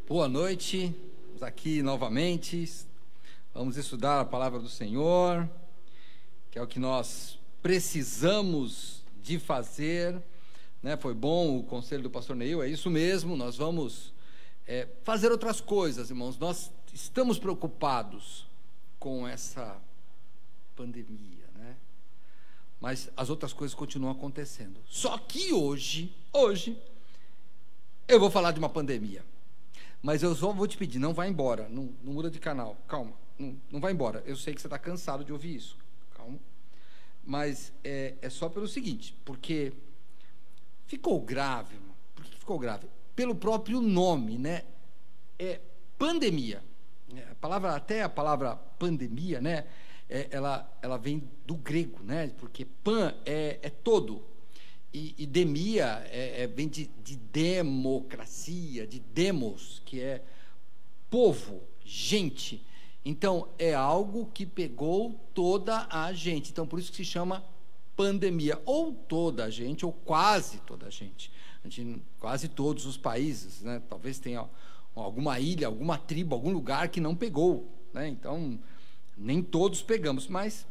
Boa noite, estamos aqui novamente, vamos estudar a palavra do Senhor, que é o que nós precisamos de fazer, né? Foi bom o conselho do pastor Neil, é isso mesmo, nós vamos fazer outras coisas, irmãos. Nós estamos preocupados com essa pandemia, né? Mas as outras coisas continuam acontecendo, só que hoje eu vou falar de uma pandemia. Mas eu só vou te pedir, não vai embora, não muda de canal, calma, não vai embora. Eu sei que você está cansado de ouvir isso, calma. Mas é só pelo seguinte, porque ficou grave, irmão. Por que ficou grave? Pelo próprio nome, né? É pandemia. Até a palavra pandemia, né? Ela vem do grego, né? Porque pan é todo. E demia vem de democracia, de demos, que é povo, gente. Então, é algo que pegou toda a gente. Então, por isso que se chama pandemia. Ou toda a gente, ou quase toda a gente. Quase todos os países, né? Talvez tenha alguma ilha, alguma tribo, algum lugar que não pegou, né? Então, nem todos pegamos, mas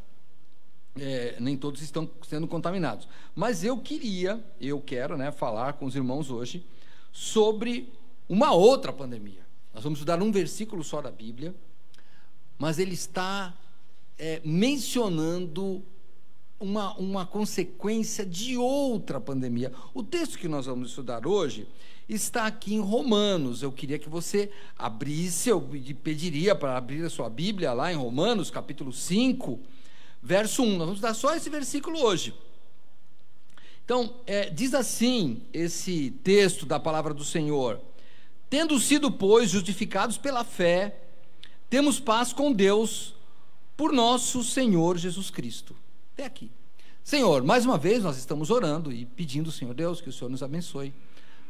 nem todos estão sendo contaminados. Mas eu quero, né, falar com os irmãos hoje sobre uma outra pandemia. Nós vamos estudar um versículo só da Bíblia, mas ele está mencionando uma consequência de outra pandemia. O texto que nós vamos estudar hoje está aqui em Romanos. Eu queria que você abrisse, eu pediria para abrir a sua Bíblia lá em Romanos, capítulo 5, verso 1, nós vamos dar só esse versículo hoje. Então, diz assim esse texto da palavra do Senhor: tendo sido, pois, justificados pela fé, temos paz com Deus, por nosso Senhor Jesus Cristo. Até aqui. Senhor, mais uma vez nós estamos orando e pedindo, Senhor Deus, que o Senhor nos abençoe,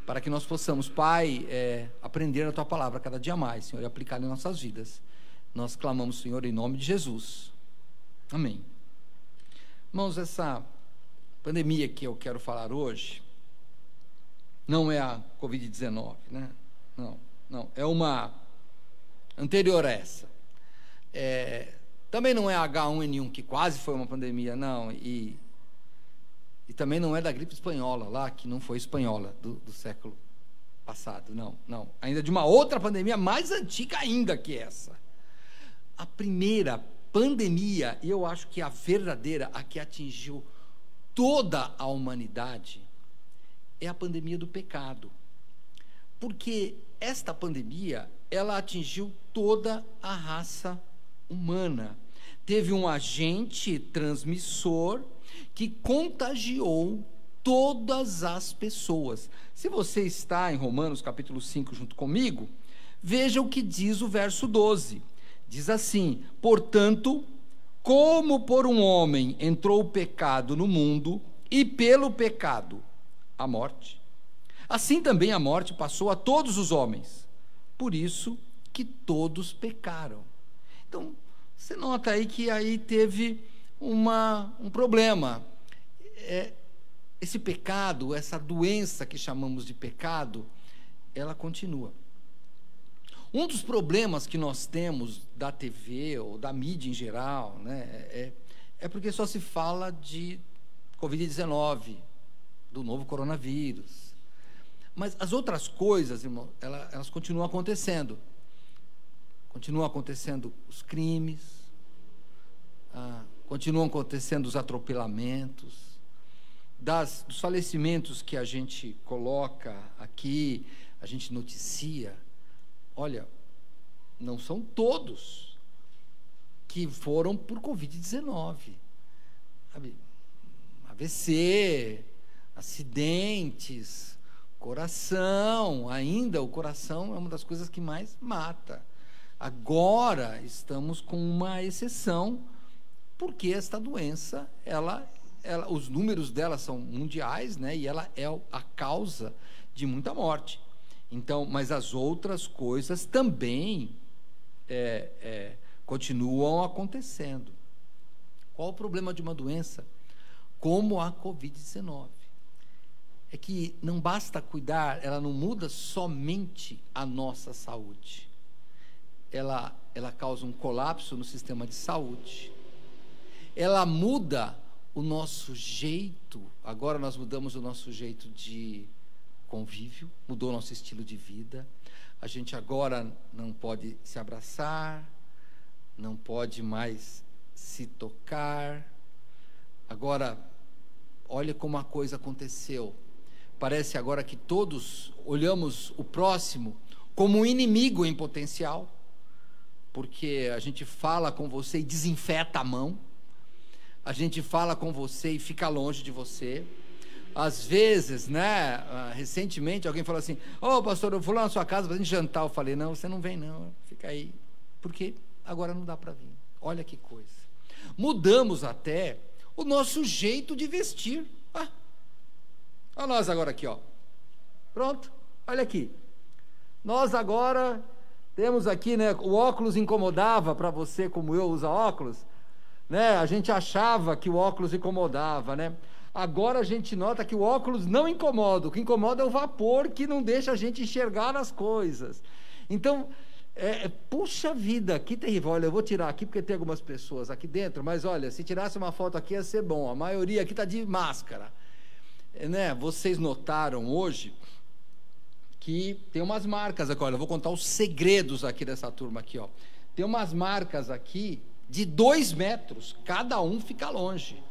para que nós possamos, Pai, aprender a Tua palavra cada dia mais, Senhor, e aplicar em nossas vidas. Nós clamamos, Senhor, em nome de Jesus. Amém. Irmãos, essa pandemia que eu quero falar hoje não é a Covid-19, né? Não, é uma anterior a essa. Também não é a H1N1, que quase foi uma pandemia, não, e também não é da gripe espanhola lá, que não foi espanhola, do século passado, não. Ainda de uma outra pandemia mais antiga ainda que essa. A primeira pandemia, e eu acho que a verdadeira, a que atingiu toda a humanidade, é a pandemia do pecado. Porque esta pandemia, ela atingiu toda a raça humana. Teve um agente transmissor que contagiou todas as pessoas. Se você está em Romanos capítulo 5 junto comigo, veja o que diz o verso 12. Diz assim: portanto, como por um homem entrou o pecado no mundo, e pelo pecado a morte, assim também a morte passou a todos os homens, por isso que todos pecaram. Então, você nota aí que aí teve um problema. Esse pecado, essa doença que chamamos de pecado, ela continua. Um dos problemas que nós temos da TV ou da mídia em geral, né, é porque só se fala de Covid-19, do novo coronavírus. Mas as outras coisas, irmão, elas continuam acontecendo. Continuam acontecendo os crimes, continuam acontecendo os atropelamentos, dos falecimentos que a gente coloca aqui, a gente noticia. Olha, não são todos que foram por Covid-19, sabe? AVC, acidentes, coração. Ainda o coração é uma das coisas que mais mata. Agora estamos com uma exceção, porque esta doença, os números dela são mundiais, né? E ela é a causa de muita morte. Então, mas as outras coisas também continuam acontecendo. Qual o problema de uma doença como a Covid-19? é que não basta cuidar, ela não muda somente a nossa saúde. Ela causa um colapso no sistema de saúde. Ela muda o nosso jeito. Agora nós mudamos o nosso jeito de convívio, mudou o nosso estilo de vida. A gente agora não pode se abraçar, não pode mais se tocar. Agora, olha como a coisa aconteceu. Parece agora que todos olhamos o próximo como um inimigo em potencial, porque a gente fala com você e desinfeta a mão, a gente fala com você e fica longe de você. Às vezes, né, recentemente alguém falou assim: ô pastor, eu vou lá na sua casa para a gente jantar. Eu falei: não, você não vem não, fica aí, porque agora não dá para vir. Olha que coisa. Mudamos até o nosso jeito de vestir. Olha nós agora aqui, ó. Pronto, olha aqui. Nós agora temos aqui, né, o óculos incomodava para você, como eu, usa óculos, né? A gente achava que o óculos incomodava, né? Agora a gente nota que o óculos não incomoda. O que incomoda é o vapor que não deixa a gente enxergar as coisas. Então, puxa vida, que terrível. Olha, eu vou tirar aqui porque tem algumas pessoas aqui dentro, mas olha, se tirasse uma foto aqui ia ser bom. A maioria aqui está de máscara. Né? Vocês notaram hoje que tem umas marcas aqui, olha, eu vou contar os segredos aqui dessa turma aqui, ó. Tem umas marcas aqui de 2 metros, cada um fica longe.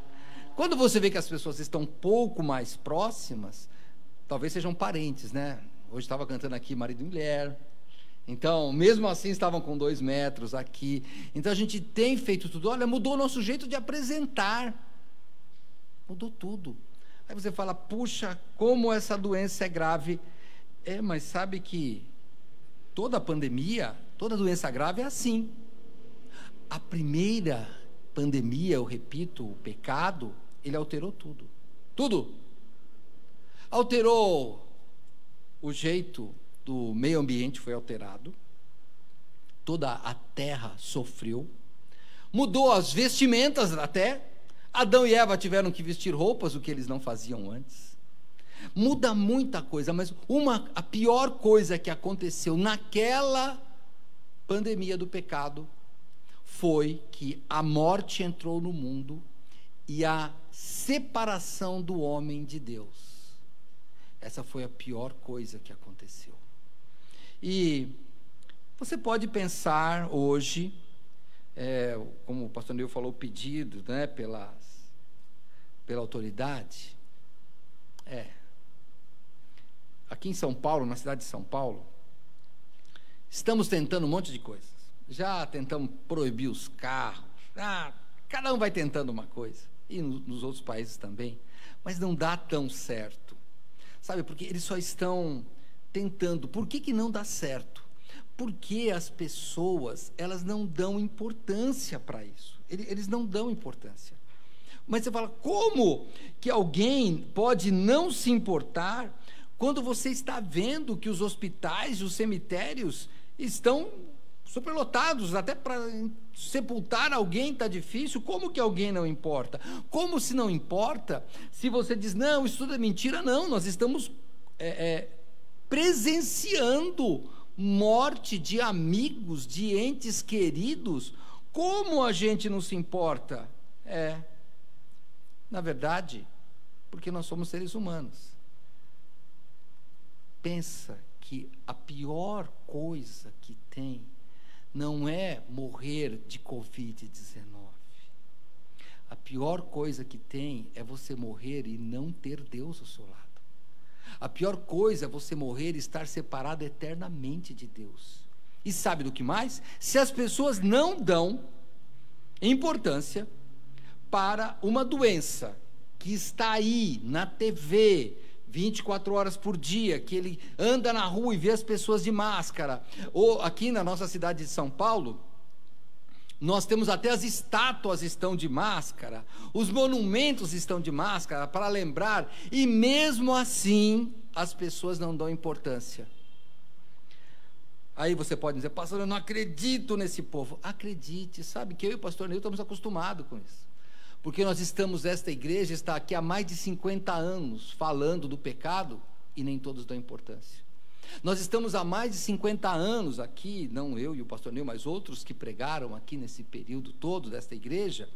Quando você vê que as pessoas estão um pouco mais próximas, talvez sejam parentes, né? Hoje estava cantando aqui marido e mulher, então mesmo assim estavam com 2 metros aqui. Então a gente tem feito tudo, olha, mudou o nosso jeito de apresentar, mudou tudo. Aí você fala: puxa, como essa doença é grave. Mas sabe que toda pandemia, toda doença grave é assim. A primeira pandemia, eu repito, o pecado, ele alterou tudo. Tudo. Alterou o jeito do meio ambiente, foi alterado. Toda a terra sofreu. Mudou as vestimentas até. Adão e Eva tiveram que vestir roupas, o que eles não faziam antes. Muda muita coisa, mas a pior coisa que aconteceu naquela pandemia do pecado foi que a morte entrou no mundo e a separação do homem de Deus. Essa foi a pior coisa que aconteceu. E você pode pensar hoje, como o pastor Neil falou, o pedido, né, pela autoridade. Aqui em São Paulo, na cidade de São Paulo, estamos tentando um monte de coisas. Já tentamos proibir os carros, cada um vai tentando uma coisa, e nos outros países também, mas não dá tão certo, sabe, porque eles só estão tentando. Por que não dá certo? Porque as pessoas, elas não dão importância para isso, eles não dão importância. Mas você fala: como que alguém pode não se importar quando você está vendo que os hospitais e os cemitérios estão superlotados, até para sepultar alguém está difícil? Como que alguém não importa? Como se não importa se você diz: não, isso tudo é mentira? Não, nós estamos presenciando morte de amigos, de entes queridos. Como a gente não se importa? Na verdade, porque nós somos seres humanos. Pensa que a pior coisa que tem não é morrer de Covid-19. A pior coisa que tem é você morrer e não ter Deus ao seu lado. A pior coisa é você morrer e estar separado eternamente de Deus. E sabe do que mais? Se as pessoas não dão importância para uma doença que está aí na TV 24 horas por dia, que ele anda na rua e vê as pessoas de máscara, ou aqui na nossa cidade de São Paulo, nós temos até as estátuas estão de máscara, os monumentos estão de máscara para lembrar, e mesmo assim as pessoas não dão importância. Aí você pode dizer: pastor, eu não acredito nesse povo. Acredite, sabe que eu e o pastor Neil estamos acostumados com isso, Porque esta igreja está aqui há mais de 50 anos falando do pecado e nem todos dão importância. Nós estamos há mais de 50 anos aqui, não eu e o pastor Nil, mas outros que pregaram aqui nesse período todo desta igreja,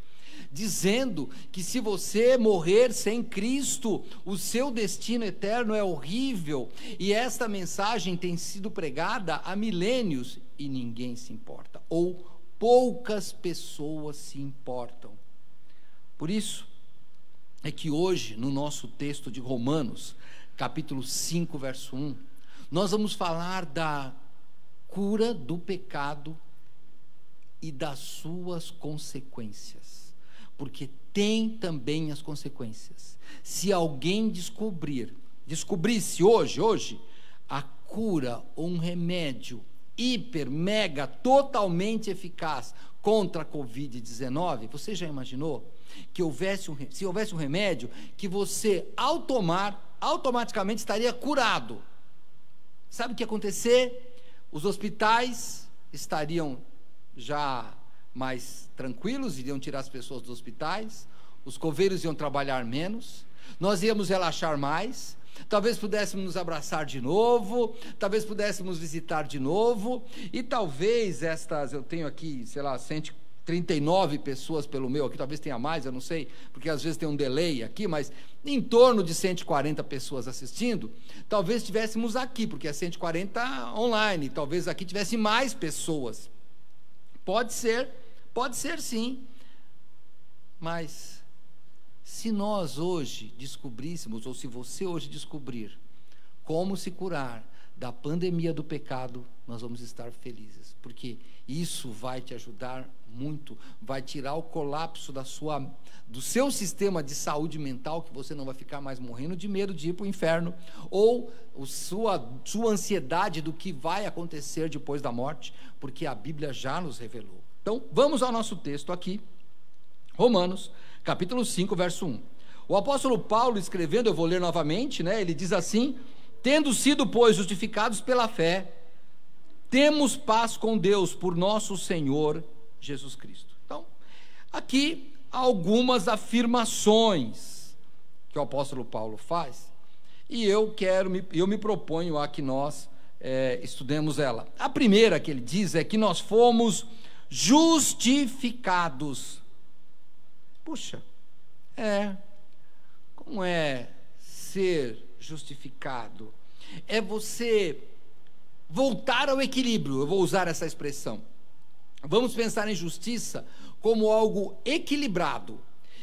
dizendo que se você morrer sem Cristo, o seu destino eterno é horrível, e esta mensagem tem sido pregada há milênios e ninguém se importa, ou poucas pessoas se importam. Por isso é que hoje, no nosso texto de Romanos, capítulo 5, verso 1, nós vamos falar da cura do pecado e das suas consequências, porque tem também as consequências. Se alguém descobrisse hoje, a cura ou um remédio hiper, mega, totalmente eficaz contra a Covid-19, você já imaginou que se houvesse um remédio que você ao tomar, automaticamente estaria curado? Sabe o que ia acontecer? Os hospitais estariam já mais tranquilos, iriam tirar as pessoas dos hospitais, os coveiros iam trabalhar menos, nós íamos relaxar mais, talvez pudéssemos nos abraçar de novo, talvez pudéssemos visitar de novo, e talvez eu tenho aqui, 139 pessoas pelo meu aqui, talvez tenha mais, eu não sei, porque às vezes tem um delay aqui, mas em torno de 140 pessoas assistindo, talvez estivéssemos aqui, porque é 140 online, talvez aqui tivesse mais pessoas. Pode ser sim, mas se nós hoje descobríssemos, ou se você hoje descobrir como se curar da pandemia do pecado, nós vamos estar felizes, porque isso vai te ajudar muito, vai tirar o colapso do seu sistema de saúde mental, que você não vai ficar mais morrendo de medo de ir para o inferno, ou sua ansiedade do que vai acontecer depois da morte, porque a Bíblia já nos revelou. Então, vamos ao nosso texto aqui, Romanos, capítulo 5, verso 1. O apóstolo Paulo, escrevendo, eu vou ler novamente, ele diz assim: tendo sido, pois, justificados pela fé, temos paz com Deus por nosso Senhor Jesus Cristo. Então, aqui algumas afirmações que o apóstolo Paulo faz, e eu me proponho a que nós estudemos ela. A primeira que ele diz é que nós fomos justificados. Puxa, como é ser justificado? É você voltar ao equilíbrio, eu vou usar essa expressão. Vamos pensar em justiça como algo equilibrado,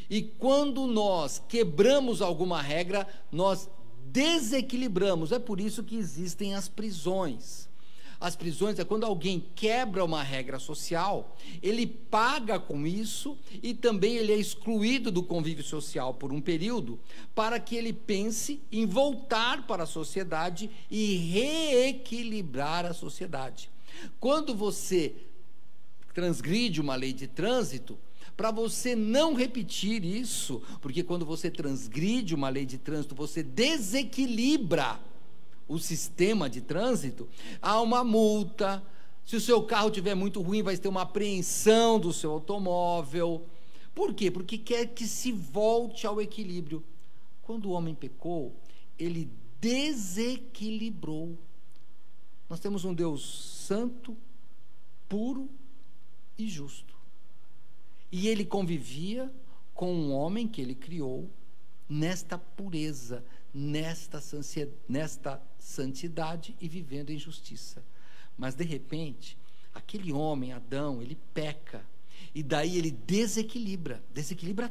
e quando nós quebramos alguma regra, nós desequilibramos. É por isso que existem as prisões. As prisões é quando alguém quebra uma regra social, ele paga com isso, e também ele é excluído do convívio social por um período, para que ele pense em voltar para a sociedade e reequilibrar a sociedade. Quando você transgride uma lei de trânsito, para você não repetir isso, porque quando você transgride uma lei de trânsito, você desequilibra o sistema de trânsito, há uma multa. Se o seu carro estiver muito ruim, vai ter uma apreensão do seu automóvel. Por quê? Porque quer que se volte ao equilíbrio. Quando o homem pecou, ele desequilibrou. Nós temos um Deus santo, puro e justo, e ele convivia com um homem que ele criou nesta pureza, nesta santidade e vivendo em justiça. Mas de repente, aquele homem, Adão, ele peca, e daí ele desequilibra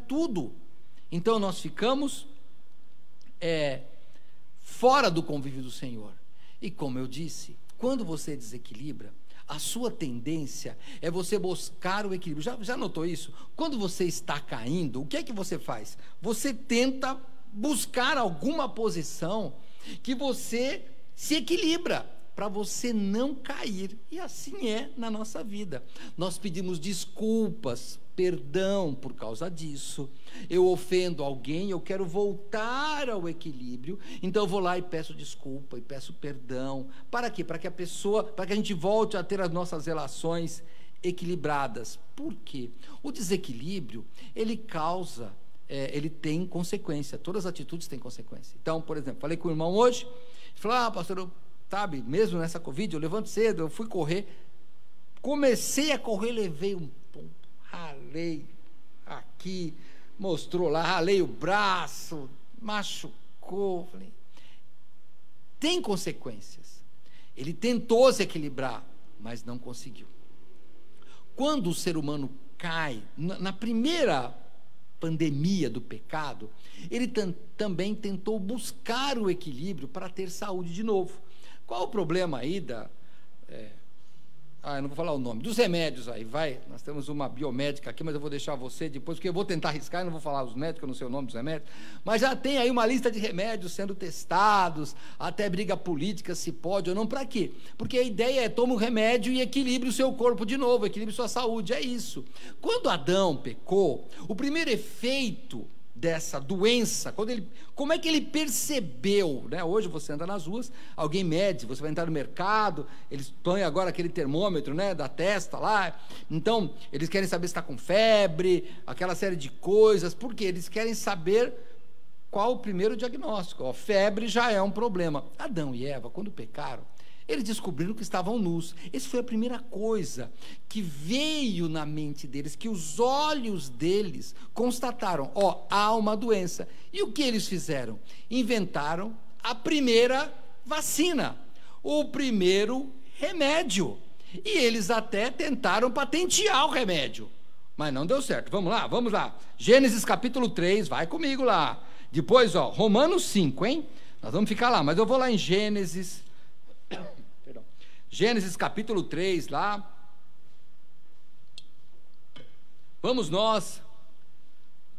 tudo. Então nós ficamos fora do convívio do Senhor. E como eu disse, quando você desequilibra, a sua tendência é você buscar o equilíbrio. Já notou isso? Quando você está caindo, o que é que você faz? Você tenta buscar alguma posição que você se equilibra, para você não cair. E assim é na nossa vida. Nós pedimos desculpas, perdão por causa disso. Eu ofendo alguém, eu quero voltar ao equilíbrio, então eu vou lá e peço desculpa, e peço perdão. Para quê? Para que a gente volte a ter as nossas relações equilibradas. Por quê? O desequilíbrio, ele causa, ele tem consequência, todas as atitudes têm consequência. Então, por exemplo, falei com o irmão hoje, ele falou, pastor, sabe, mesmo nessa Covid, eu levanto cedo, eu fui correr, comecei a correr, levei um ponto, ralei aqui, mostrou lá, ralei o braço, machucou, falei, tem consequências. Ele tentou se equilibrar, mas não conseguiu. Quando o ser humano cai, na primeira pandemia do pecado, ele também tentou buscar o equilíbrio para ter saúde de novo. Qual o problema aí eu não vou falar o nome, dos remédios aí, nós temos uma biomédica aqui, mas eu vou deixar você depois, porque eu vou tentar arriscar, eu não vou falar os médicos, eu não sei o nome dos remédios, mas já tem aí uma lista de remédios sendo testados, até briga política, se pode ou não, para quê? Porque a ideia é, toma um remédio e equilibre o seu corpo de novo, equilibre sua saúde, é isso. Quando Adão pecou, o primeiro efeito dessa doença, como é que ele percebeu, né? Hoje você anda nas ruas, alguém mede, você vai entrar no mercado, eles põem agora aquele termômetro, né, da testa lá, então eles querem saber se está com febre, aquela série de coisas, porque eles querem saber qual o primeiro diagnóstico. Febre já é um problema. Adão e Eva, quando pecaram, eles descobriram que estavam nus. Essa foi a primeira coisa que veio na mente deles, que os olhos deles constataram, há uma doença. E o que eles fizeram? Inventaram a primeira vacina, o primeiro remédio. E eles até tentaram patentear o remédio, mas não deu certo. Vamos lá. Gênesis capítulo 3, vai comigo lá. Depois, Romanos 5, hein? Nós vamos ficar lá, mas eu vou lá em Gênesis capítulo 3, lá. Vamos nós.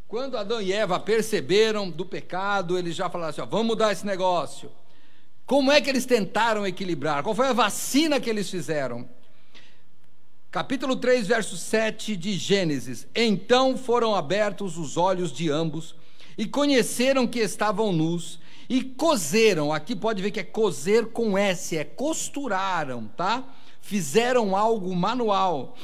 Quando Adão e Eva perceberam do pecado, eles já falaram assim, vamos mudar esse negócio. Como é que eles tentaram equilibrar? Qual foi a vacina que eles fizeram? Capítulo 3, verso 7 de Gênesis. Então foram abertos os olhos de ambos, e conheceram que estavam nus, e coseram, aqui pode ver que é coser com S, costuraram, tá? Fizeram algo manual,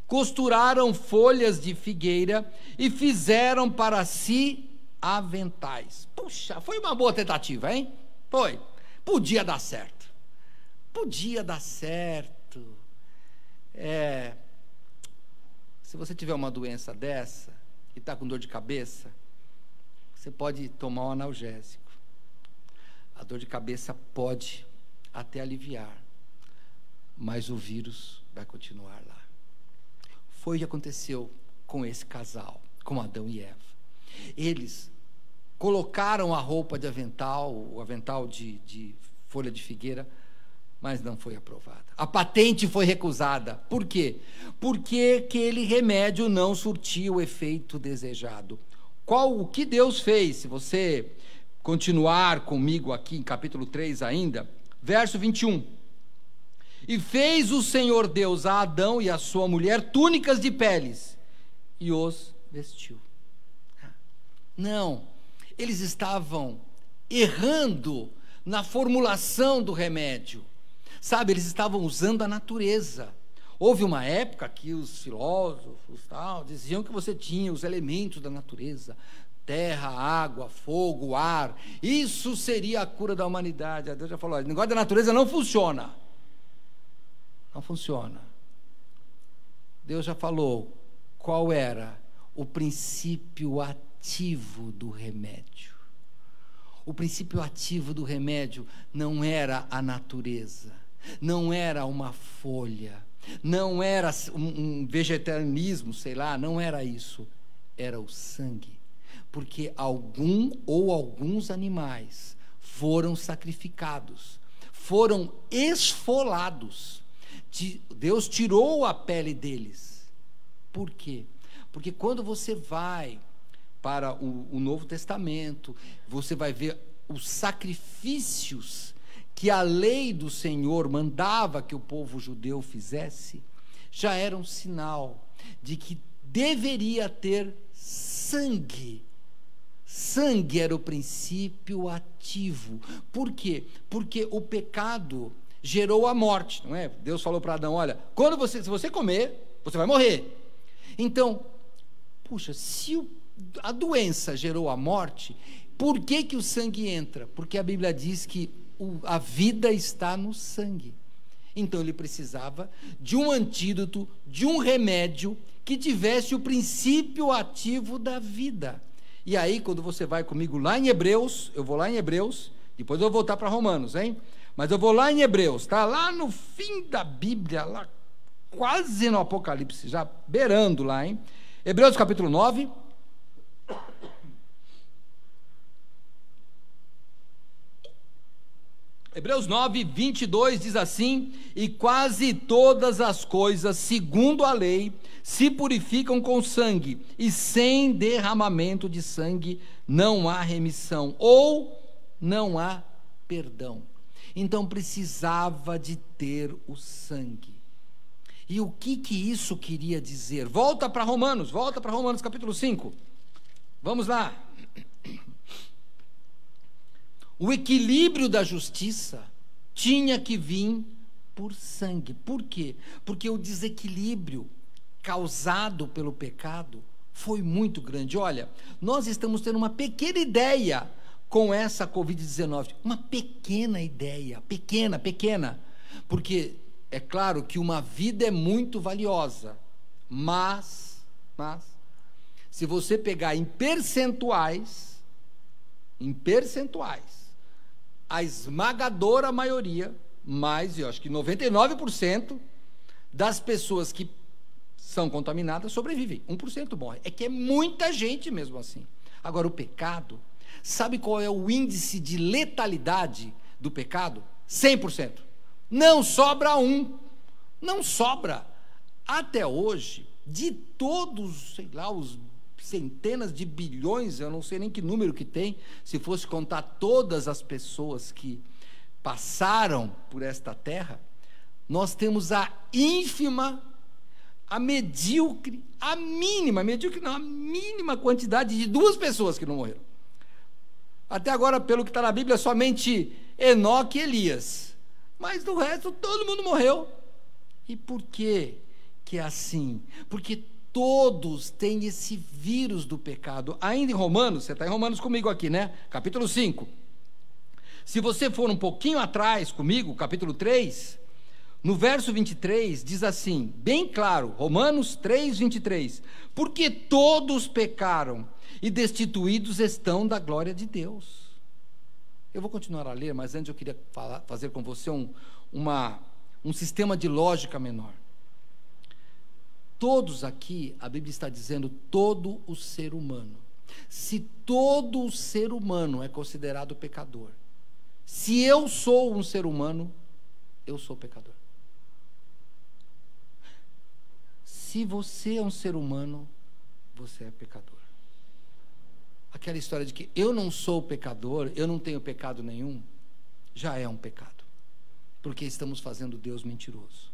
costuraram folhas de figueira e fizeram para si aventais. Puxa, foi uma boa tentativa, hein? Foi, podia dar certo, se você tiver uma doença dessa, e está com dor de cabeça, você pode tomar um analgésico. A dor de cabeça pode até aliviar, mas o vírus vai continuar lá. Foi o que aconteceu com esse casal, com Adão e Eva. Eles colocaram a roupa de avental, o avental de folha de figueira, mas não foi aprovada. A patente foi recusada. Por quê? Porque aquele remédio não surtiu o efeito desejado. O que Deus fez? Se você continuar comigo aqui em capítulo 3 ainda, verso 21. E fez o Senhor Deus a Adão e a sua mulher túnicas de peles, e os vestiu. Não, eles estavam errando na formulação do remédio. Sabe, eles estavam usando a natureza. Houve uma época que os filósofos diziam que você tinha os elementos da natureza, terra, água, fogo, ar, isso seria a cura da humanidade. Deus já falou, o negócio da natureza não funciona. Não funciona. Deus já falou qual era o princípio ativo do remédio. O princípio ativo do remédio não era a natureza, não era uma folha, não era um vegetarianismo, sei lá, não era isso, era o sangue. Porque alguns animais foram sacrificados, foram esfolados. Deus tirou a pele deles. Por quê? Porque quando você vai para o Novo Testamento, você vai ver os sacrifícios que a lei do Senhor mandava que o povo judeu fizesse, já era um sinal de que deveria ter sangue. Sangue era o princípio ativo. Por quê? Porque o pecado gerou a morte, não é? Deus falou para Adão, olha, se você comer, você vai morrer. Então, puxa, se a doença gerou a morte, por que o sangue entra? Porque a Bíblia diz que a vida está no sangue. Então ele precisava de um antídoto, de um remédio que tivesse o princípio ativo da vida. E aí, quando você vai comigo lá em Hebreus, eu vou lá em Hebreus, depois eu vou voltar para Romanos, hein? Mas eu vou lá em Hebreus, tá? Lá no fim da Bíblia, lá quase no Apocalipse, já beirando lá, hein? Hebreus capítulo 9. Hebreus 9, 22 diz assim: e quase todas as coisas, segundo a lei, se purificam com sangue, e sem derramamento de sangue não há remissão, ou não há perdão. Então precisava de ter o sangue. E o que isso queria dizer? Volta para Romanos capítulo 5. Vamos lá. O equilíbrio da justiça tinha que vir por sangue. Por quê? Porque o desequilíbrio causado pelo pecado foi muito grande. Olha, nós estamos tendo uma pequena ideia com essa Covid-19. Uma pequena ideia, pequena. Porque é claro que uma vida é muito valiosa, mas se você pegar em percentuais, a esmagadora maioria, eu acho que 99% das pessoas que são contaminadas sobrevivem, 1% morre. É que é muita gente mesmo assim. Agora, o pecado, sabe qual é o índice de letalidade do pecado? 100%. Não sobra um. Não sobra. Até hoje, de todos, sei lá, os centenas de bilhões, eu não sei nem que número que tem, se fosse contar todas as pessoas que passaram por esta terra, nós temos a ínfima, a mínima quantidade de 2 pessoas que não morreram. Até agora, pelo que está na Bíblia, somente Enoque e Elias, mas do resto todo mundo morreu. E por que é assim? Porque todos têm esse vírus do pecado. Ainda em Romanos, você está em Romanos comigo aqui, né? Capítulo 5. Se você for um pouquinho atrás comigo, capítulo 3, no verso 23, diz assim, bem claro, Romanos 3, 23. Porque todos pecaram e destituídos estão da glória de Deus. Eu vou continuar a ler, mas antes eu queria fazer com você um sistema de lógica menor. Todos aqui, a Bíblia está dizendo todo o ser humano. Se todo o ser humano é considerado pecador, se eu sou um ser humano, eu sou pecador. Se você é um ser humano, você é pecador. Aquela história de que eu não sou pecador, eu não tenho pecado nenhum, já é um pecado. Porque estamos fazendo Deus mentiroso.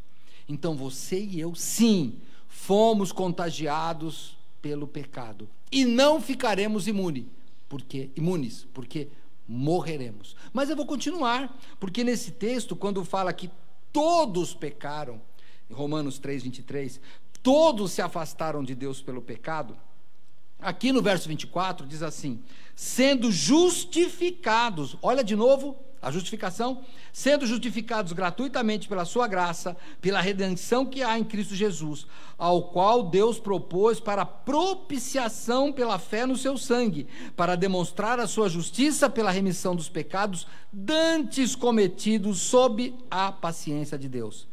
Então você e eu, sim, fomos contagiados pelo pecado e não ficaremos imunes, porque morreremos. Mas eu vou continuar, porque nesse texto, quando fala que todos pecaram, em Romanos 3, 23, todos se afastaram de Deus pelo pecado, aqui no verso 24 diz assim, sendo justificados, olha de novo a justificação, sendo justificados gratuitamente pela sua graça, pela redenção que há em Cristo Jesus, ao qual Deus propôs para propiciação pela fé no seu sangue, para demonstrar a sua justiça pela remissão dos pecados dantes cometidos sob a paciência de Deus,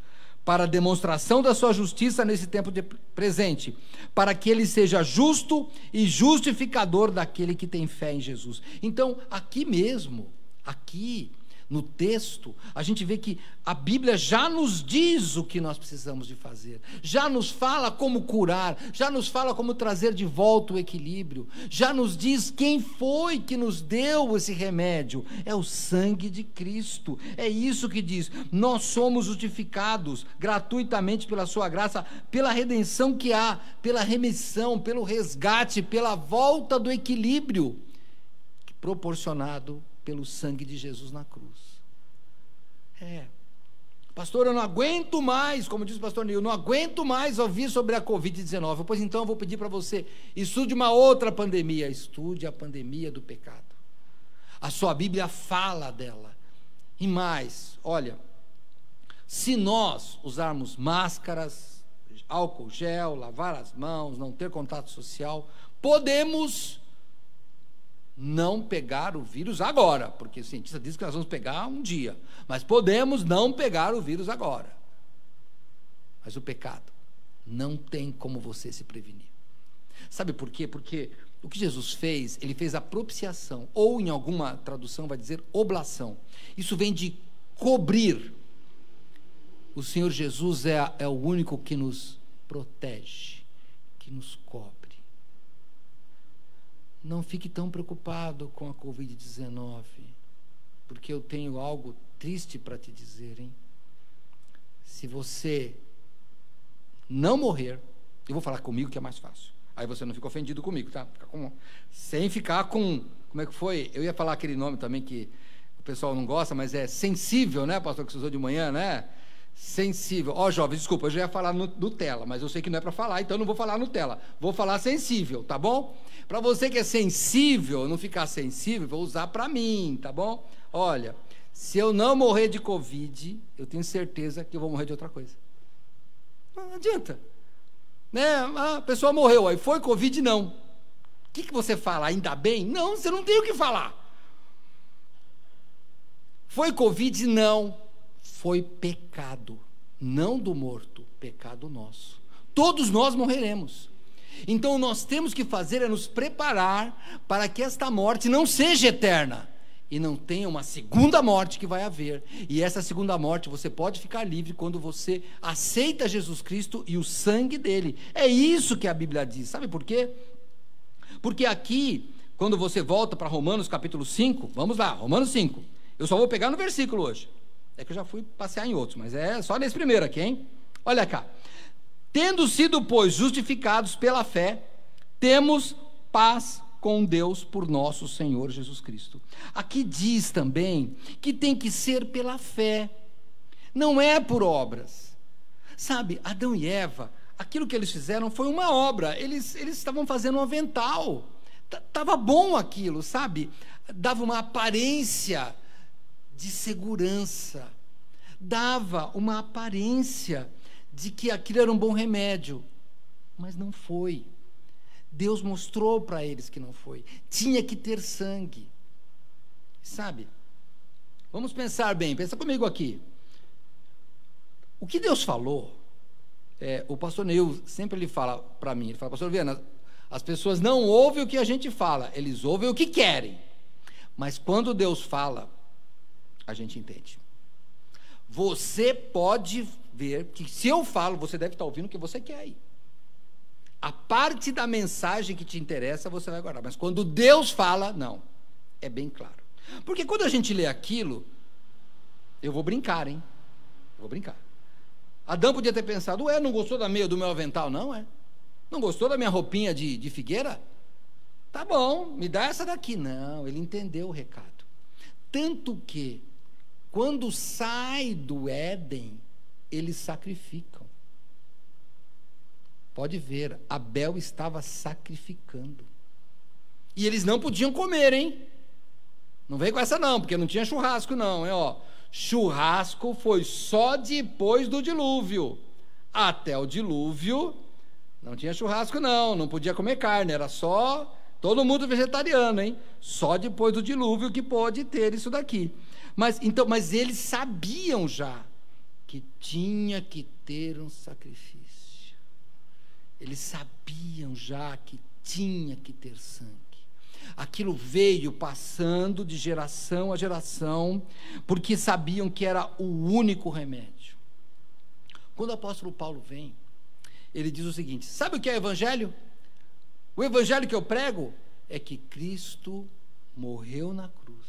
para a demonstração da sua justiça nesse tempo presente, para que ele seja justo e justificador daquele que tem fé em Jesus. Então, aqui mesmo, aqui no texto, a gente vê que a Bíblia já nos diz o que nós precisamos de fazer, já nos fala como curar, já nos fala como trazer de volta o equilíbrio, já nos diz quem foi que nos deu esse remédio, é o sangue de Cristo. É isso que diz, nós somos justificados gratuitamente pela sua graça, pela redenção que há, pela remissão, pelo resgate, pela volta do equilíbrio proporcionado pelo sangue de Jesus na cruz. Pastor, eu não aguento mais, como diz o pastor Nil, não aguento mais ouvir sobre a Covid-19. Pois então eu vou pedir para você, estude uma outra pandemia, estude a pandemia do pecado. A sua Bíblia fala dela. E mais, olha, se nós usarmos máscaras, álcool gel, lavar as mãos, não ter contato social, podemos não pegar o vírus agora, porque o cientista diz que nós vamos pegar um dia, mas podemos não pegar o vírus agora. Mas o pecado não tem como você se prevenir. Sabe por quê? Porque o que Jesus fez, ele fez a propiciação, ou em alguma tradução vai dizer oblação. Isso vem de cobrir. O Senhor Jesus é o único que nos protege, que nos cobre. Não fique tão preocupado com a Covid-19, porque eu tenho algo triste para te dizer, hein? Se você não morrer, eu vou falar comigo que é mais fácil. Aí você não fica ofendido comigo, tá? Sem ficar com, como é que foi? Eu ia falar aquele nome também que o pessoal não gosta, mas é sensível, né, pastor, que você usou de manhã, né? Sensível. Ó, jovens, desculpa, eu já ia falar Nutella, mas eu sei que não é para falar, então eu não vou falar Nutella. Vou falar sensível, tá bom? Para você que é sensível, não ficar sensível, vou usar para mim, tá bom? Olha, se eu não morrer de Covid, eu tenho certeza que eu vou morrer de outra coisa. Não adianta. Né? A pessoa morreu, aí foi Covid, não. O que você fala? Ainda bem? Não, você não tem o que falar. Foi Covid? Não. Foi pecado, não do morto, pecado nosso. Todos nós morreremos. Então nós temos que fazer é nos preparar para que esta morte não seja eterna e não tenha uma segunda morte que vai haver. E essa segunda morte você pode ficar livre quando você aceita Jesus Cristo e o sangue dele. É isso que a Bíblia diz. Sabe por quê? Porque aqui, quando você volta para Romanos capítulo 5, vamos lá, Romanos 5. Eu só vou pegar no versículo hoje. É que eu já fui passear em outros, mas é só nesse primeiro aqui, hein? Olha cá. Tendo sido, pois, justificados pela fé, temos paz com Deus por nosso Senhor Jesus Cristo. Aqui diz também que tem que ser pela fé, não é por obras. Sabe, Adão e Eva, aquilo que eles fizeram foi uma obra, eles estavam fazendo um avental, estava bom aquilo, sabe? Dava uma aparência de segurança, dava uma aparência de que aquilo era um bom remédio, mas não foi. Deus mostrou para eles que não foi. Tinha que ter sangue. Sabe? Vamos pensar bem, pensa comigo aqui. O que Deus falou, o pastor Neil sempre ele fala para mim, ele fala, pastor Viana, as pessoas não ouvem o que a gente fala, eles ouvem o que querem. Mas quando Deus fala, a gente entende. Você pode ver que se eu falo, você deve estar ouvindo o que você quer aí. A parte da mensagem que te interessa, você vai guardar. Mas quando Deus fala, não. É bem claro. Porque quando a gente lê aquilo, eu vou brincar, hein? Eu vou brincar. Adão podia ter pensado, não gostou da meia do meu avental? Não, é? Não gostou da minha roupinha de figueira? Tá bom, me dá essa daqui. Não, ele entendeu o recado. Tanto que, quando sai do Éden, eles sacrificam. Pode ver, Abel estava sacrificando. E eles não podiam comer, hein? Não vem com essa não, porque não tinha churrasco não, hein? Ó, churrasco foi só depois do dilúvio. Até o dilúvio, não tinha churrasco não podia comer carne, era só todo mundo vegetariano, hein? Só depois do dilúvio que pode ter isso daqui. Mas eles sabiam já que tinha que ter um sacrifício. Eles sabiam já que tinha que ter sangue. Aquilo veio passando de geração a geração, porque sabiam que era o único remédio. Quando o apóstolo Paulo vem, ele diz o seguinte: sabe o que é evangelho? O evangelho que eu prego é que Cristo morreu na cruz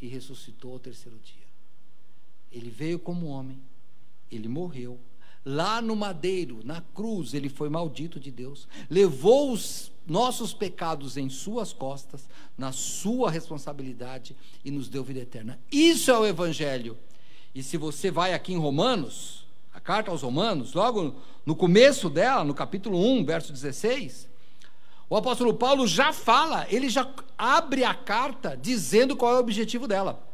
e ressuscitou ao terceiro dia. Ele veio como homem, ele morreu. Lá no madeiro, na cruz, ele foi maldito de Deus, levou os nossos pecados em suas costas, na sua responsabilidade, e nos deu vida eterna. Isso é o evangelho. E se você vai aqui em Romanos, a carta aos Romanos, logo no começo dela, no capítulo 1, verso 16, o apóstolo Paulo já fala, ele já abre a carta dizendo qual é o objetivo dela.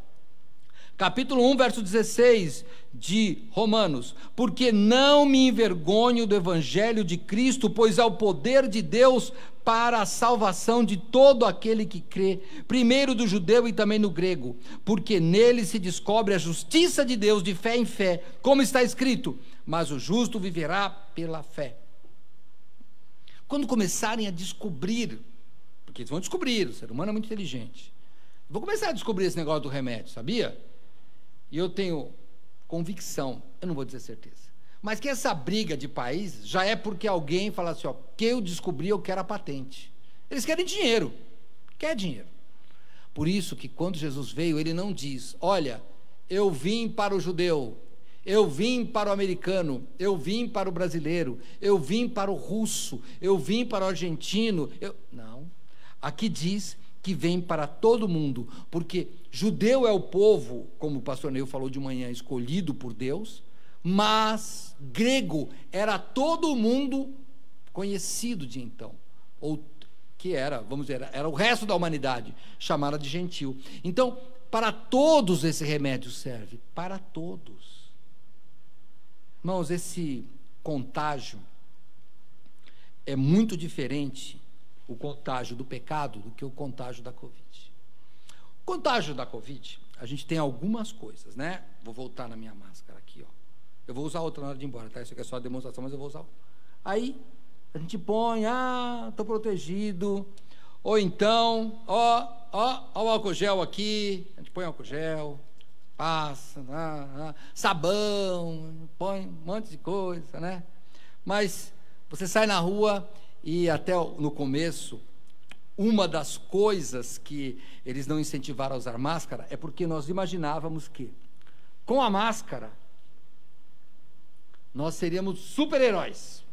Capítulo 1, verso 16 de Romanos: porque não me envergonho do evangelho de Cristo, pois é o poder de Deus para a salvação de todo aquele que crê, primeiro do judeu e também no grego, porque nele se descobre a justiça de Deus de fé em fé, como está escrito: mas o justo viverá pela fé. Quando começarem a descobrir, porque eles vão descobrir, o ser humano é muito inteligente, vou começar a descobrir esse negócio do remédio, sabia? E eu tenho convicção, eu não vou dizer certeza, mas que essa briga de países já é porque alguém fala assim, ó, que eu descobri, eu quero a patente. Eles querem dinheiro, quer dinheiro. Por isso que quando Jesus veio, ele não diz, olha, eu vim para o judeu, eu vim para o americano, eu vim para o brasileiro, eu vim para o russo, eu vim para o argentino, não, aqui diz que vem para todo mundo, porque judeu é o povo, como o pastor Neil falou de manhã, escolhido por Deus, mas grego era todo mundo conhecido de então, ou que era, vamos dizer, era o resto da humanidade, chamada de gentil. Então, para todos esse remédio serve, para todos. Irmãos, esse contágio é muito diferente, o contágio do pecado, do que o contágio da Covid. O contágio da Covid, a gente tem algumas coisas, né? Vou voltar na minha máscara aqui, ó. Eu vou usar outra na hora de ir embora, tá? Isso aqui é só a demonstração, mas eu vou usar outra. Aí, a gente põe, estou protegido. Ou então, ó o álcool gel aqui, a gente põe álcool gel, passa, sabão, põe um monte de coisa, né? Mas você sai na rua e até no começo, uma das coisas que eles não incentivaram a usar máscara é porque nós imaginávamos que, com a máscara, nós seríamos super-heróis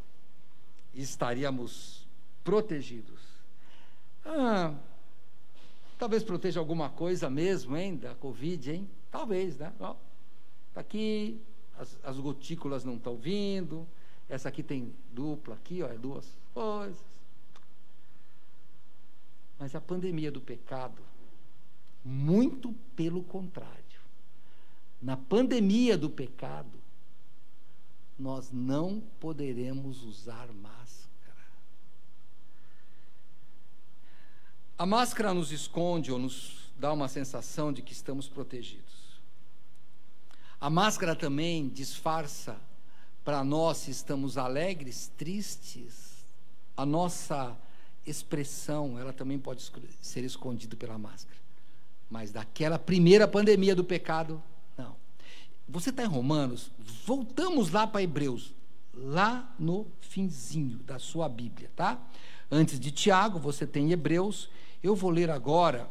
e estaríamos protegidos. Talvez proteja alguma coisa mesmo, hein, da Covid, hein? Talvez, né? Ó, tá aqui, as gotículas não estão vindo, essa aqui tem dupla aqui, ó, é duas coisas. Mas a pandemia do pecado, muito pelo contrário. Na pandemia do pecado, nós não poderemos usar máscara. A máscara nos esconde ou nos dá uma sensação de que estamos protegidos. A máscara também disfarça para nós se estamos alegres, tristes. A nossa expressão, ela também pode ser escondida pela máscara. Mas daquela primeira pandemia do pecado, não. Você está em Romanos, voltamos lá para Hebreus, lá no finzinho da sua Bíblia, tá? Antes de Tiago, você tem Hebreus. Eu vou ler agora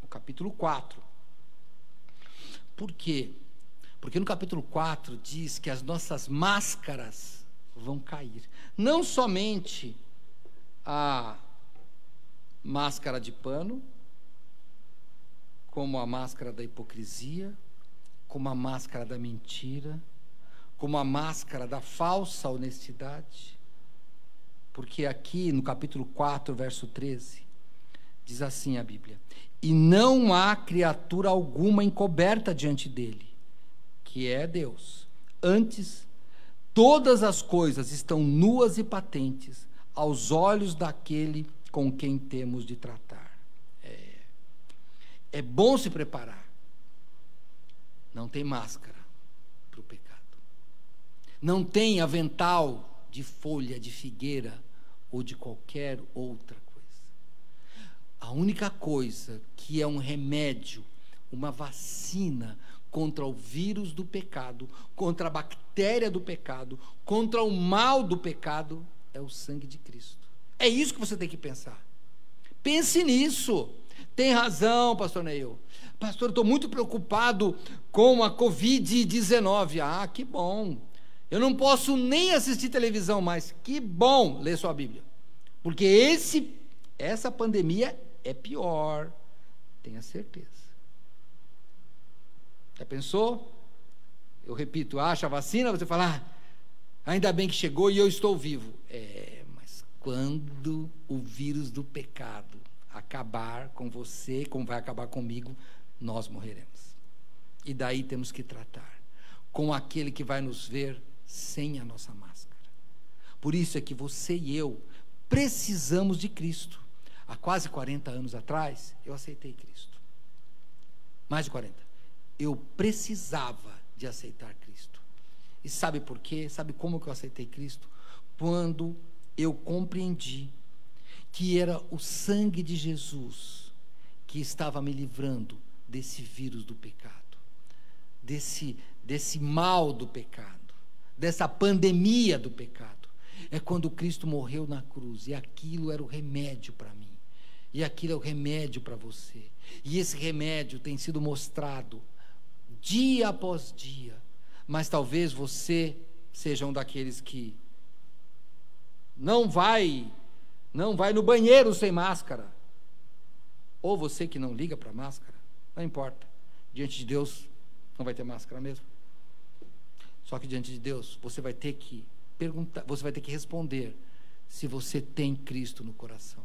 o capítulo 4. Por quê? Porque no capítulo 4 diz que as nossas máscaras vão cair. Não somente a máscara de pano, como a máscara da hipocrisia, como a máscara da mentira, como a máscara da falsa honestidade. Porque aqui no capítulo 4, verso 13, diz assim a Bíblia: e não há criatura alguma encoberta diante dele, que é Deus. Antes, todas as coisas estão nuas e patentes aos olhos daquele com quem temos de tratar. É bom se preparar. Não tem máscara para o pecado. Não tem avental de folha de figueira ou de qualquer outra coisa. A única coisa que é um remédio, uma vacina contra o vírus do pecado, contra a bactéria do pecado, contra o mal do pecado, é o sangue de Cristo. É isso que você tem que pensar. Pense nisso. Tem razão, pastor Neil. Pastor, eu estou muito preocupado com a Covid-19. Ah, que bom. Eu não posso nem assistir televisão mais. Que bom ler sua Bíblia. Porque essa pandemia é pior. Tenha certeza. Já pensou? eu repito, acha a vacina, você fala, ainda bem que chegou e eu estou vivo. Mas quando o vírus do pecado acabar com você, como vai acabar comigo, nós morreremos. E daí temos que tratar com aquele que vai nos ver sem a nossa máscara. Por isso é que você e eu precisamos de Cristo. Há quase 40 anos atrás, eu aceitei Cristo. Mais de 40. Eu precisava de aceitar Cristo. E sabe por quê? Sabe como que eu aceitei Cristo? Quando eu compreendi que era o sangue de Jesus que estava me livrando desse vírus do pecado, desse mal do pecado, dessa pandemia do pecado. É quando Cristo morreu na cruz, e aquilo era o remédio para mim, e aquilo é o remédio para você, e esse remédio tem sido mostrado dia após dia. Mas talvez você seja um daqueles que não vai no banheiro sem máscara, ou você que não liga para a máscara, não importa, diante de Deus não vai ter máscara mesmo. Só que diante de Deus você vai ter que perguntar, você vai ter que responder se você tem Cristo no coração.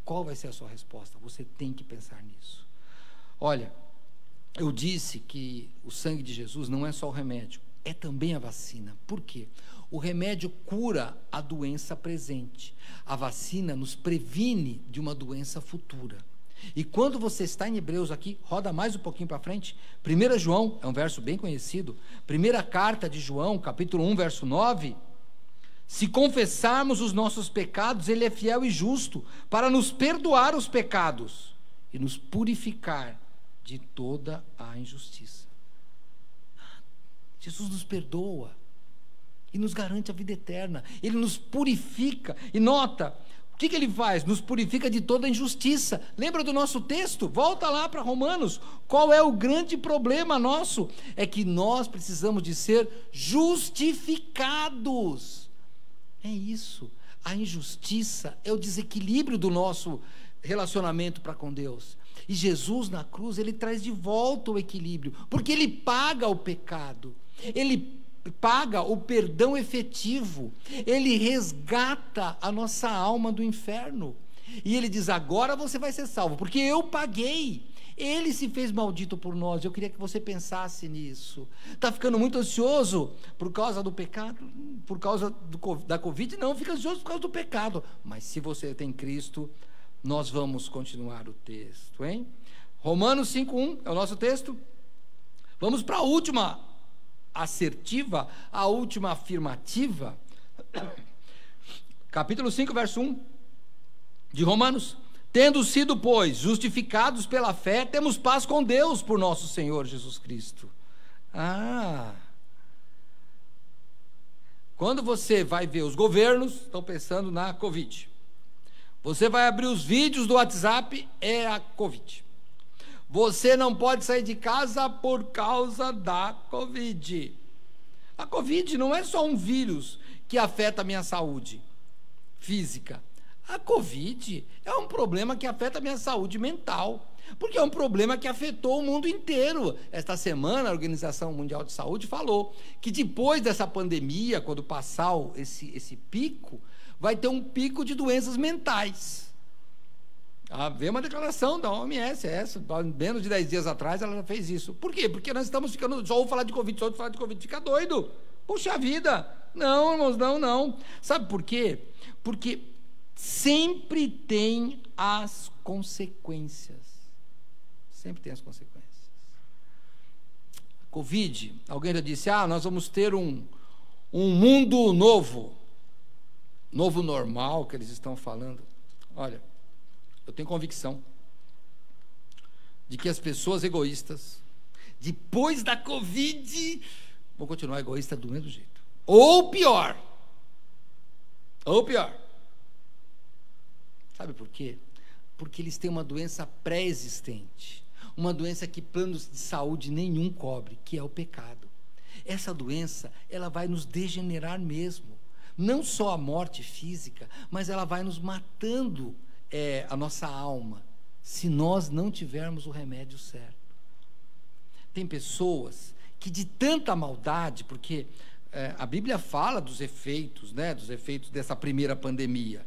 Qual vai ser a sua resposta? Você tem que pensar nisso. Olha, eu disse que o sangue de Jesus não é só o remédio, é também a vacina. Por quê? O remédio cura a doença presente. A vacina nos previne de uma doença futura. E quando você está em Hebreus aqui, roda mais um pouquinho para frente, 1 João, é um verso bem conhecido, primeira carta de João, capítulo 1, verso 9, se confessarmos os nossos pecados, Ele é fiel e justo para nos perdoar os pecados e nos purificar de toda a injustiça. Jesus nos perdoa e nos garante a vida eterna. Ele nos purifica. E nota, o que Ele faz? Nos purifica de toda a injustiça. Lembra do nosso texto? Volta lá para Romanos. Qual é o grande problema nosso? É que nós precisamos de ser justificados. É isso. A injustiça é o desequilíbrio do nosso relacionamento para com Deus. E Jesus na cruz, Ele traz de volta o equilíbrio, porque Ele paga o pecado, Ele paga o perdão efetivo, Ele resgata a nossa alma do inferno, e Ele diz, agora você vai ser salvo, porque eu paguei, Ele se fez maldito por nós. Eu queria que você pensasse nisso. Está ficando muito ansioso por causa do pecado, por causa da Covid? Não, fica ansioso por causa do pecado, mas se você tem Cristo, nós vamos continuar o texto, hein? Romanos 5:1 é o nosso texto. Vamos para a última assertiva, a última afirmativa. Capítulo 5, verso 1 de Romanos. Tendo sido, pois, justificados pela fé, temos paz com Deus por nosso Senhor Jesus Cristo. Quando você vai ver os governos, estão pensando na Covid. Você vai abrir os vídeos do WhatsApp, é a Covid. Você não pode sair de casa por causa da Covid. A Covid não é só um vírus que afeta a minha saúde física. A Covid é um problema que afeta a minha saúde mental, porque é um problema que afetou o mundo inteiro. Esta semana, a Organização Mundial de Saúde falou que depois dessa pandemia, quando passar esse pico, vai ter um pico de doenças mentais. Veio uma declaração da OMS, menos de 10 dias atrás ela já fez isso. Por quê? Porque nós estamos ficando, só ouvo falar de Covid, fica doido. Puxa vida, não, irmãos, não. Sabe por quê? Porque sempre tem as consequências. Sempre tem as consequências. Covid, alguém já disse, nós vamos ter um mundo novo normal que eles estão falando. Olha, eu tenho convicção de que as pessoas egoístas, depois da Covid, vão continuar egoístas do mesmo jeito. Ou pior. Sabe por quê? Porque eles têm uma doença pré-existente, uma doença que planos de saúde nenhum cobre, que é o pecado. Essa doença, ela vai nos degenerar mesmo. Não só a morte física, mas ela vai nos matando a nossa alma, se nós não tivermos o remédio certo. Tem pessoas que de tanta maldade, porque a Bíblia fala dos efeitos, né, dos efeitos dessa primeira pandemia.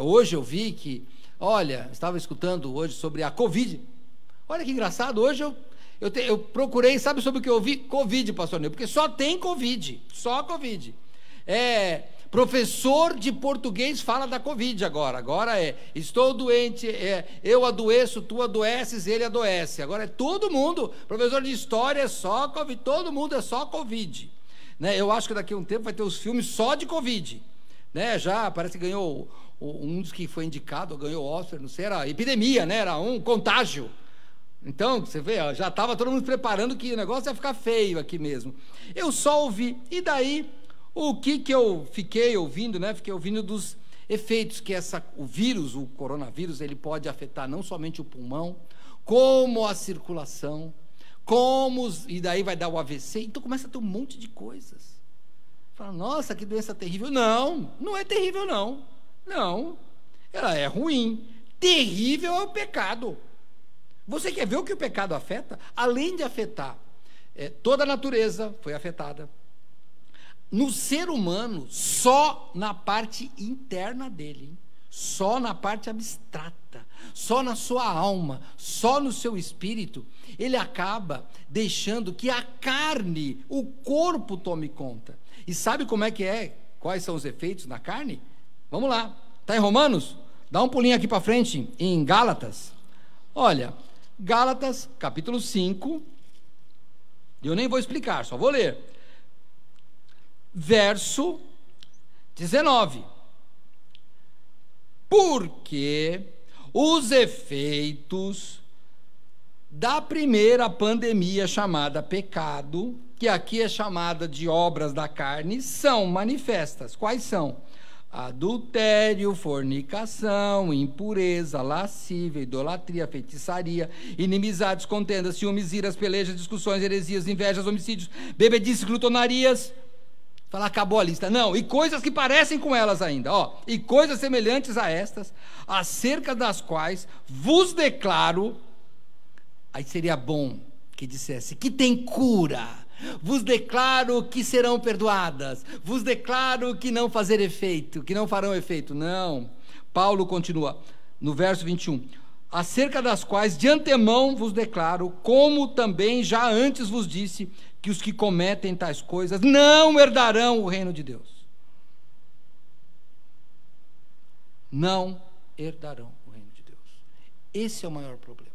Hoje eu vi que, olha, estava escutando hoje sobre a Covid. Olha que engraçado, hoje eu procurei, sabe sobre o que eu ouvi? Covid, pastor Nil, porque só tem Covid, só Covid. Professor de português fala da Covid agora estou doente, eu adoeço, tu adoeces, ele adoece. Agora é todo mundo, professor de história é só Covid, todo mundo é só Covid. Né? Eu acho que daqui a um tempo vai ter os filmes só de Covid. Né? Já parece que ganhou, um dos que foi indicado, ganhou o Oscar, não sei, era epidemia, né? Era um contágio. Então, você vê, já estava todo mundo preparando que o negócio ia ficar feio aqui mesmo. Eu só ouvi, e daí... O que eu fiquei ouvindo, né? Fiquei ouvindo dos efeitos que o vírus, o coronavírus, ele pode afetar não somente o pulmão, como a circulação, e daí vai dar o AVC. Então começa a ter um monte de coisas. Fala, nossa, que doença terrível. Não, não é terrível, não. Não, ela é ruim. Terrível é o pecado. Você quer ver o que o pecado afeta? Além de afetar, toda a natureza foi afetada. No ser humano, só na parte interna dele, só na parte abstrata, só na sua alma, só no seu espírito, ele acaba deixando que a carne, o corpo tome conta. E sabe como é que é? Quais são os efeitos na carne? Vamos lá, está em Romanos? Dá um pulinho aqui para frente, em Gálatas. Olha, Gálatas, capítulo 5, eu nem vou explicar, só vou ler. Verso 19. Porque os efeitos da primeira pandemia chamada pecado, que aqui é chamada de obras da carne, são manifestas. Quais são? Adultério, fornicação, impureza, lascívia, idolatria, feitiçaria, inimizades, contendas, ciúmes, iras, pelejas, discussões, heresias, invejas, homicídios, bebedices, glutonarias. Fala, acabou a lista. Não, e coisas que parecem com elas ainda, e coisas semelhantes a estas, acerca das quais vos declaro, aí seria bom que dissesse, que tem cura, vos declaro que serão perdoadas, vos declaro que não fazer efeito, que não farão efeito. Não, Paulo continua, no verso 21, acerca das quais de antemão vos declaro, como também já antes vos disse, que os que cometem tais coisas não herdarão o reino de Deus. Não herdarão o reino de Deus. Esse é o maior problema.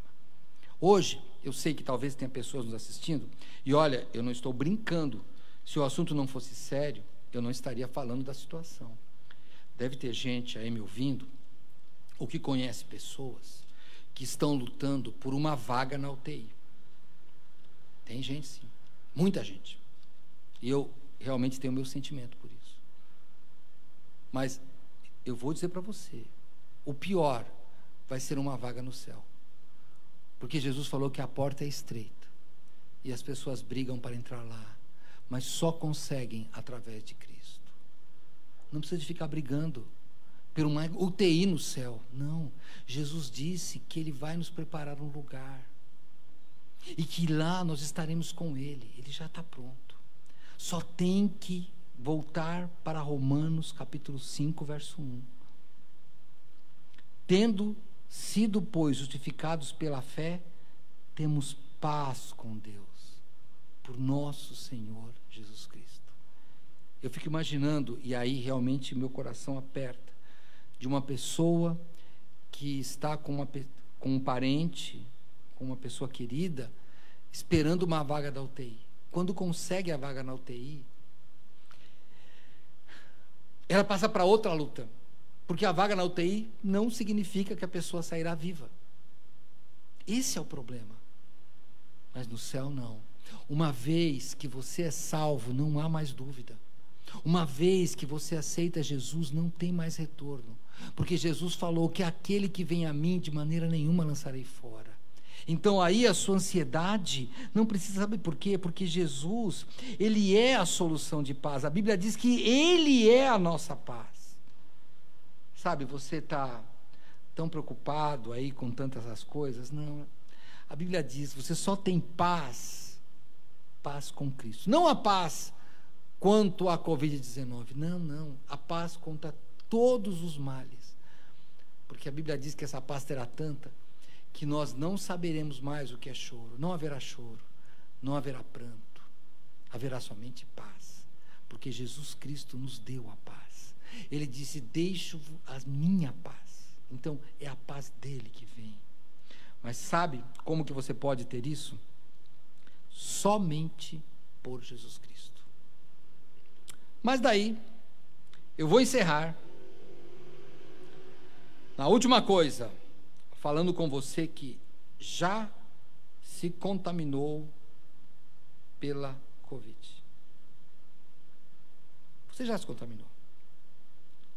Hoje, eu sei que talvez tenha pessoas nos assistindo, e olha, eu não estou brincando. Se o assunto não fosse sério, eu não estaria falando da situação. Deve ter gente aí me ouvindo, ou que conhece pessoas, que estão lutando por uma vaga na UTI. Tem gente, sim. Muita gente. E eu realmente tenho o meu sentimento por isso. Mas eu vou dizer para você, o pior vai ser uma vaga no céu. Porque Jesus falou que a porta é estreita e as pessoas brigam para entrar lá, mas só conseguem através de Cristo. Não precisa de ficar brigando por uma UTI no céu. Não. Jesus disse que Ele vai nos preparar um lugar. E que lá nós estaremos com Ele. Ele já está pronto. Só tem que voltar para Romanos capítulo 5, verso 1. Tendo sido, pois, justificados pela fé, temos paz com Deus, por nosso Senhor Jesus Cristo. Eu fico imaginando, e aí realmente meu coração aperta, de uma pessoa que está com um parente, com uma pessoa querida, esperando uma vaga da UTI. Quando consegue a vaga na UTI, ela passa para outra luta, porque a vaga na UTI não significa que a pessoa sairá viva. Esse é o problema. Mas no céu não. Uma vez que você é salvo, não há mais dúvida. Uma vez que você aceita Jesus, não tem mais retorno, porque Jesus falou que aquele que vem a mim, de maneira nenhuma lançarei fora. Então aí a sua ansiedade não precisa, saber por quê? Porque Jesus, Ele é a solução de paz. A Bíblia diz que Ele é a nossa paz. Sabe, você está tão preocupado aí com tantas as coisas? Não, a Bíblia diz, você só tem paz paz com Cristo. Não a paz quanto à Covid-19. Não. A paz contra todos os males. Porque a Bíblia diz que essa paz terá tanta que nós não saberemos mais o que é choro. Não haverá choro, não haverá pranto, haverá somente paz, porque Jesus Cristo nos deu a paz. Ele disse: deixo-vos a minha paz. Então é a paz dele que vem. Mas sabe como que você pode ter isso? Somente por Jesus Cristo. Mas daí eu vou encerrar na última coisa, falando com você que já se contaminou pela Covid. Você já se contaminou.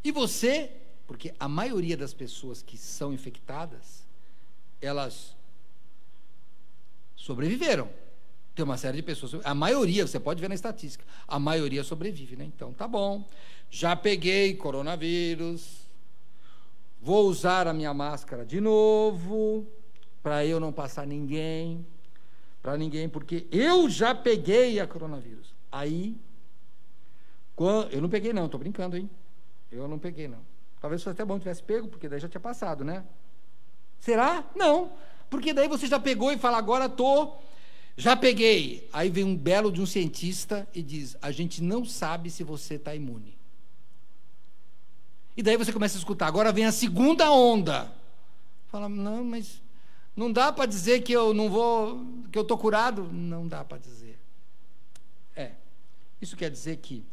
E você, porque a maioria das pessoas que são infectadas, elas sobreviveram. Tem uma série de pessoas, a maioria, você pode ver na estatística, a maioria sobrevive, né? Então, tá bom, já peguei coronavírus, vou usar a minha máscara de novo, para eu não passar para ninguém, porque eu já peguei a coronavírus. Aí, eu não peguei não, estou brincando, hein? Eu não peguei não. Talvez fosse até bom que tivesse pego, porque daí já tinha passado, né? Será? Não, porque daí você já pegou e fala: agora já peguei. Aí vem um belo de um cientista e diz: a gente não sabe se você está imune. E daí você começa a escutar: agora vem a segunda onda. Fala: não, mas não dá para dizer que eu não vou, que eu estou curado. Não dá para dizer. Isso quer dizer que,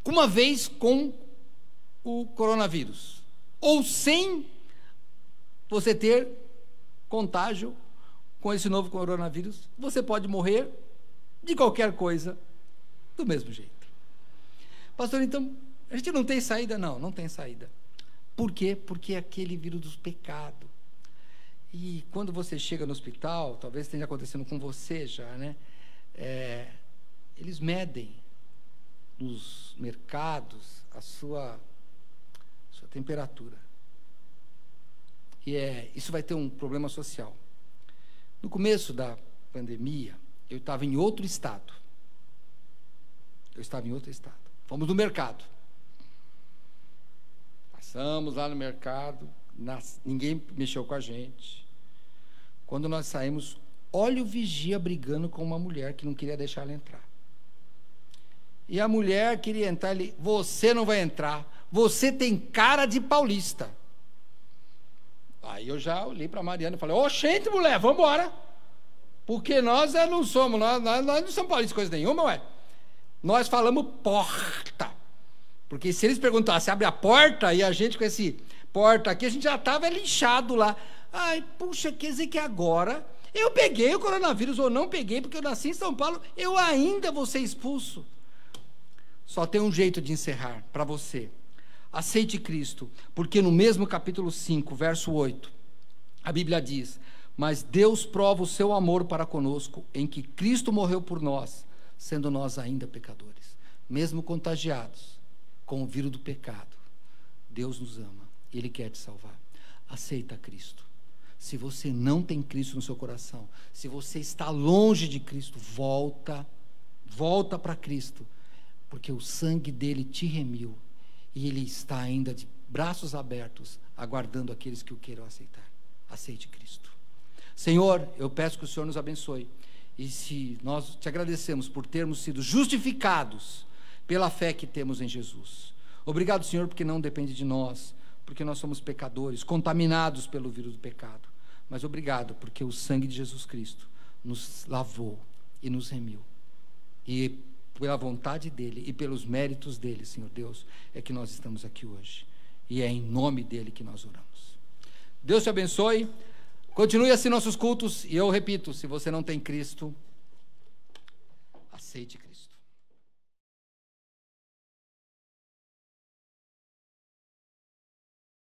uma vez com o coronavírus, ou sem você ter contágio com esse novo coronavírus, você pode morrer de qualquer coisa do mesmo jeito. Pastor, então a gente não tem saída? Não tem saída. Por quê? Porque é aquele vírus do pecado. E quando você chega no hospital, talvez esteja acontecendo com você já, né? Eles medem nos mercados a sua temperatura. E isso vai ter um problema social. No começo da pandemia, eu estava em outro estado. Fomos no mercado. Passamos lá no mercado, ninguém mexeu com a gente. Quando nós saímos, olha o vigia brigando com uma mulher que não queria deixar ela entrar. E a mulher queria entrar, você não vai entrar, você tem cara de paulista. Aí eu já olhei para a Mariana e falei: oxente, mulher, vamos embora. Porque nós não somos, nós não somos paulistas coisa nenhuma, ué. Nós falamos porta. Porque se eles perguntassem, abre a porta, e a gente com esse porta aqui, a gente já estava linchado lá. Ai, puxa, quer dizer que agora eu peguei o coronavírus ou não peguei, porque eu nasci em São Paulo, eu ainda vou ser expulso. Só tem um jeito de encerrar para você. Aceite Cristo, porque no mesmo capítulo 5, verso 8, a Bíblia diz: mas Deus prova o seu amor para conosco, em que Cristo morreu por nós, sendo nós ainda pecadores. Mesmo contagiados com o vírus do pecado, Deus nos ama, Ele quer te salvar. Aceita Cristo. Se você não tem Cristo no seu coração, se você está longe de Cristo, volta para Cristo, porque o sangue dele te remiu, e ele está ainda de braços abertos, aguardando aqueles que o queiram aceitar. Aceite Cristo. Senhor, eu peço que o Senhor nos abençoe, e se nós te agradecemos por termos sido justificados pela fé que temos em Jesus. Obrigado, Senhor, porque não depende de nós, porque nós somos pecadores, contaminados pelo vírus do pecado. Mas obrigado, porque o sangue de Jesus Cristo nos lavou e nos remiu. E pela vontade dele e pelos méritos dele, Senhor Deus, é que nós estamos aqui hoje. E é em nome dele que nós oramos. Deus te abençoe. Continue assim nossos cultos. E eu repito, se você não tem Cristo, aceite Cristo.